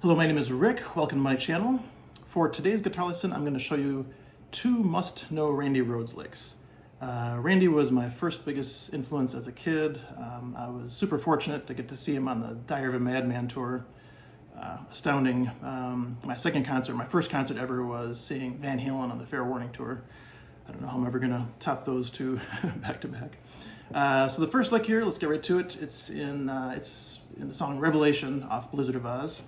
Hello, my name is Rick. Welcome to my channel. For today's guitar lesson, I'm going to show you two must-know Randy Rhoads licks. Randy was my first biggest influence as a kid. I was super fortunate to get to see him on the Diary of a Madman tour. Astounding. My first concert ever was seeing Van Halen on the Fair Warning tour. I don't know how I'm ever going to top those two back to back. So the first lick here, let's get right to it. It's in the song Revelation off Blizzard of Oz.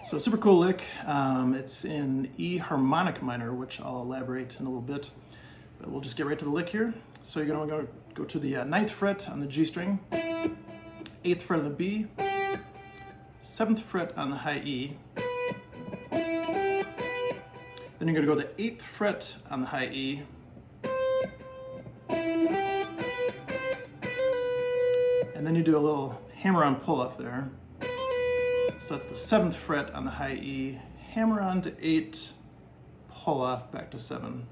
So super cool lick. It's in E harmonic minor, which I'll elaborate in a little bit. But we'll just get right to the lick here. So you're going to go to the 9th fret on the G string, 8th fret on the B, 7th fret on the high E. Then you're going to go to the 8th fret on the high E. And then you do a little hammer-on pull-off there. So that's the 7th fret on the high E, hammer on to 8, pull-off back to 7.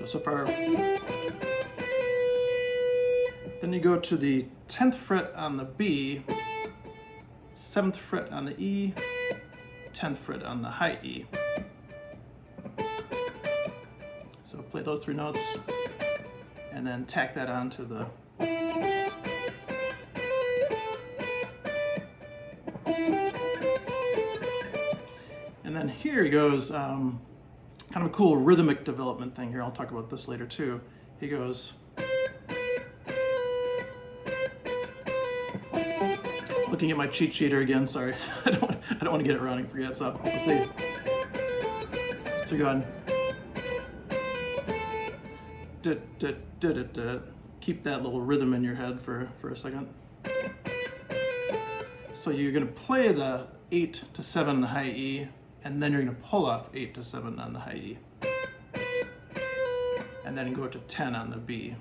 So far. Then you go to the 10th fret on the B, 7th fret on the E, 10th fret on the high E. So play those three notes, and then tack that onto the and then here he goes, kind of a cool rhythmic development thing here. I'll talk about this later too. He goes, looking at my cheat sheet here again, sorry. I don't want to get it wrong and forget, so let's see. So go on. Keep that little rhythm in your head for a second. So you're going to play the 8 to 7 on the high E, and then you're going to pull off 8 to 7 on the high E. And then you go to 10 on the B.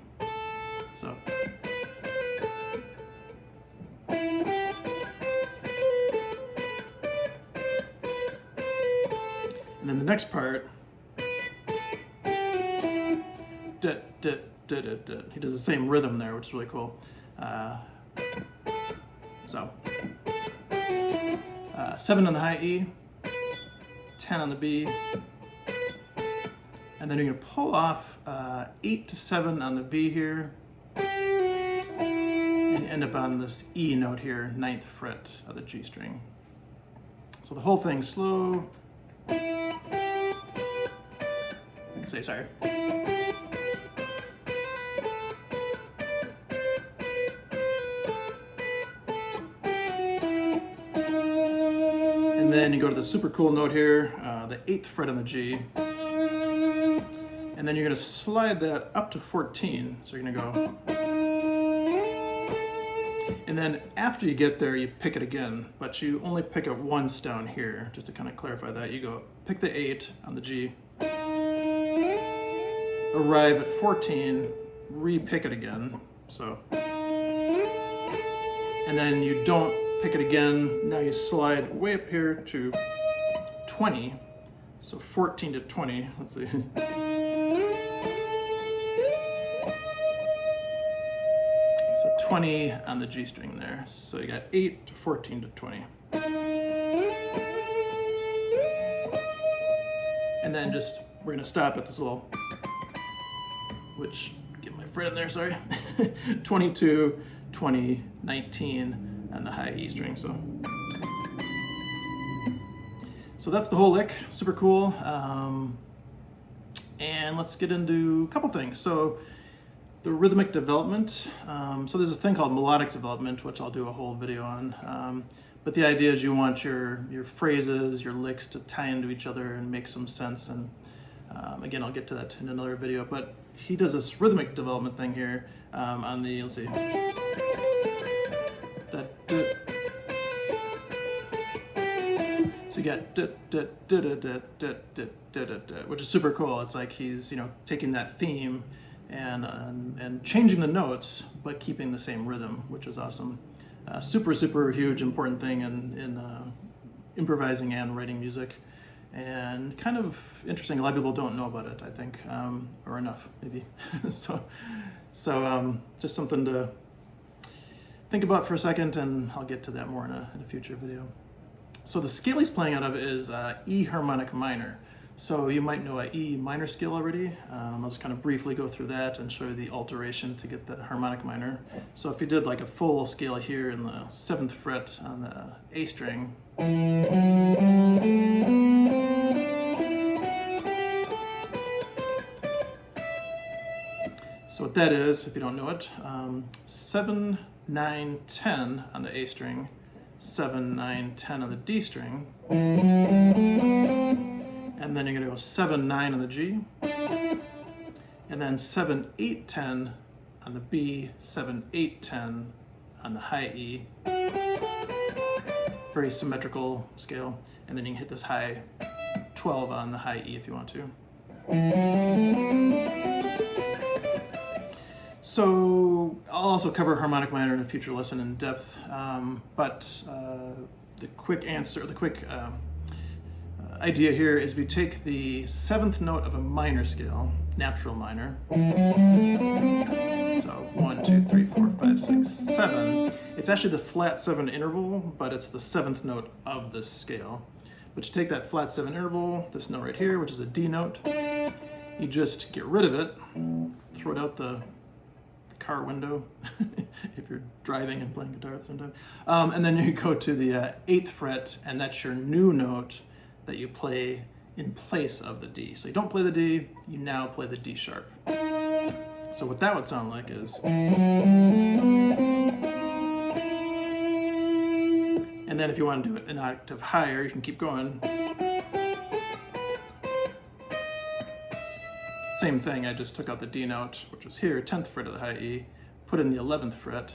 So. And then the next part, he does the same rhythm there, which is really cool. So 7 on the high E, 10 on the B, and then you're going to pull off 8 to 7 on the B here, and end up on this E note here, 9th fret of the G string. So the whole thing slow. Let's say sorry. And then you go to the super cool note here, the 8th fret on the G. And then you're going to slide that up to 14. So you're going to go. And then after you get there, you pick it again. But you only pick it once down here, just to kind of clarify that. You go pick the 8 on the G, arrive at 14, re-pick it again. So. And then you don't pick it again. Now you slide way up here to 20. So 14 to 20. Let's see. So 20 on the G string there. So you got 8 to 14 to 20. And then we're gonna stop at this little, which, get my fret in there, sorry. 22, 20, 19. And the high E string, so that's the whole lick. Super cool. And let's get into a couple things. So the rhythmic development. So there's this thing called melodic development, which I'll do a whole video on. But the idea is you want your phrases, your licks to tie into each other and make some sense. And again, I'll get to that in another video. But he does this rhythmic development thing here on the, let's see. So you got which is super cool. It's like he's taking that theme and changing the notes, but keeping the same rhythm, which is awesome. Super huge important thing in improvising and writing music. and kind of interesting. A lot of people don't know about it, I think, or enough, maybe. so just something to think about for a second, and I'll get to that more in a future video. So the scale he's playing out of is E harmonic minor. So you might know a E minor scale already. I'll just kind of briefly go through that and show you the alteration to get the harmonic minor. So if you did like a full scale here in the 7th fret on the A string, so what that is, if you don't know it, 7, 9, 10 on the A string, 7, 9, 10 on the D string, and then you're going to go 7, 9 on the G, and then 7, 8, 10 on the B, 7, 8, 10 on the high E. Very symmetrical scale, and then you can hit this high 12 on the high E if you want to. So I'll also cover harmonic minor in a future lesson in depth, but the quick idea here is we take the 7th note of a minor scale, natural minor, so 1, 2, 3, 4, 5, 6, 7. It's actually the flat 7 interval, but it's the 7th note of this scale. But you take that flat 7 interval, this note right here, which is a D note, you just get rid of it, throw it out the car window if you're driving and playing guitar at the same time, and then you go to the 8th fret, and that's your new note that you play in place of the D. So you don't play the D, you now play the D sharp. So what that would sound like is, and then if you want to do it an octave higher, you can keep going. Same thing, I just took out the D note, which was here, 10th fret of the high E, put in the 11th fret.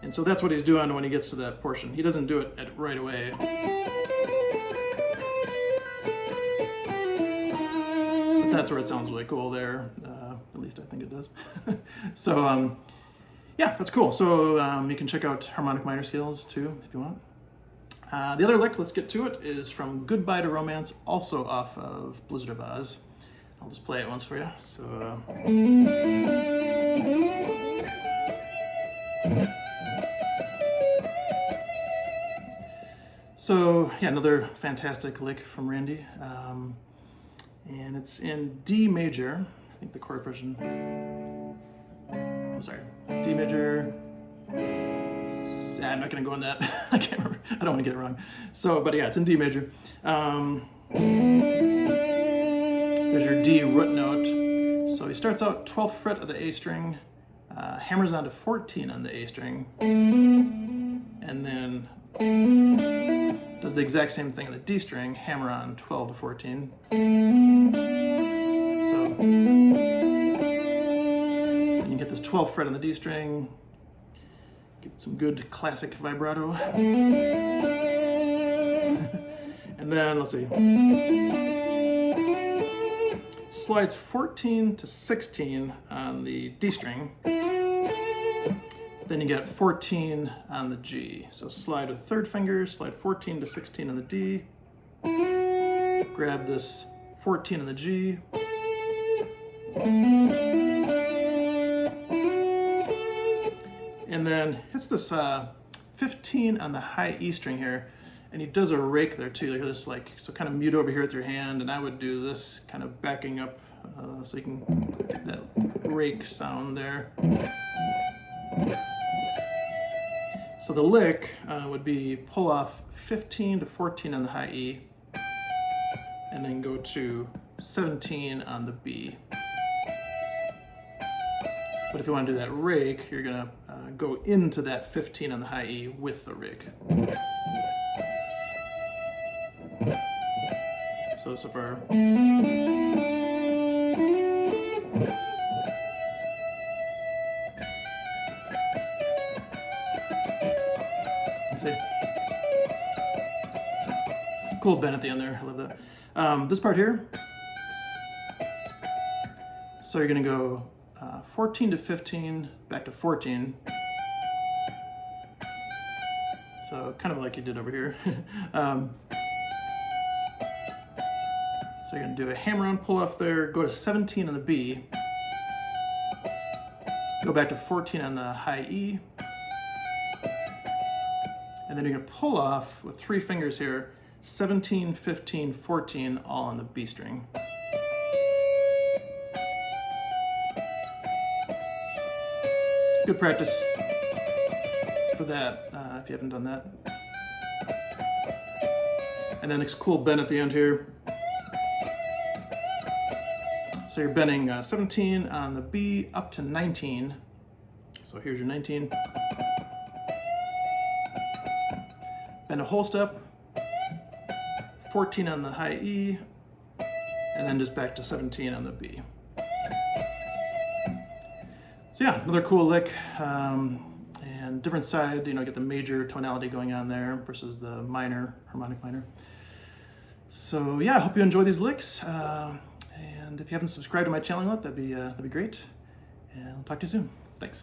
And so that's what he's doing when he gets to that portion. He doesn't do it right away. But that's where it sounds really cool there. At least I think it does. So yeah, that's cool. So you can check out harmonic minor scales too, if you want. The other lick, let's get to it, is from Goodbye to Romance, also off of Blizzard of Oz. I'll just play it once for you. So yeah, another fantastic lick from Randy, and it's in D major. I think the chord progression. I'm sorry, D major. I'm not going to go on that. I can't remember. I don't want to get it wrong. So, but yeah, it's in D major. There's your D root note. So he starts out 12th fret of the A string, hammers on to 14 on the A string, and then does the exact same thing on the D string, hammer on 12 to 14. So, and you get this 12th fret on the D string, give it some good classic vibrato. And then, let's see, slides 14 to 16 on the D string. Then you get 14 on the G. So slide a 3rd finger, slide 14 to 16 on the D. Grab this 14 on the G. And then hits this 15 on the high E string here. And he does a rake there too. Like this, like, so kind of mute over here with your hand, and I would do this kind of backing up so you can get that rake sound there. So the lick would be pull off 15 to 14 on the high E, and then go to 17 on the B. But if you want to do that rake, you're gonna go into that 15 on the high E with the rake. So far. See? Cool bend at the end there, I love that. This part here, so you're gonna go 14 to 15, back to 14. So kind of like you did over here. So you're gonna do a hammer-on pull-off there, go to 17 on the B, go back to 14 on the high E, and then you're gonna pull off with 3 fingers here, 17, 15, 14, all on the B string. Good practice for that if you haven't done that. And then it's cool bend at the end here. So you're bending 17 on the B up to 19. So here's your 19. Bend a whole step, 14 on the high E, and then just back to 17 on the B. So yeah, another cool lick, and different side, you know, get the major tonality going on there versus the minor, harmonic minor. So yeah, I hope you enjoy these licks. And if you haven't subscribed to my channel yet, that'd be great. And I'll talk to you soon. Thanks.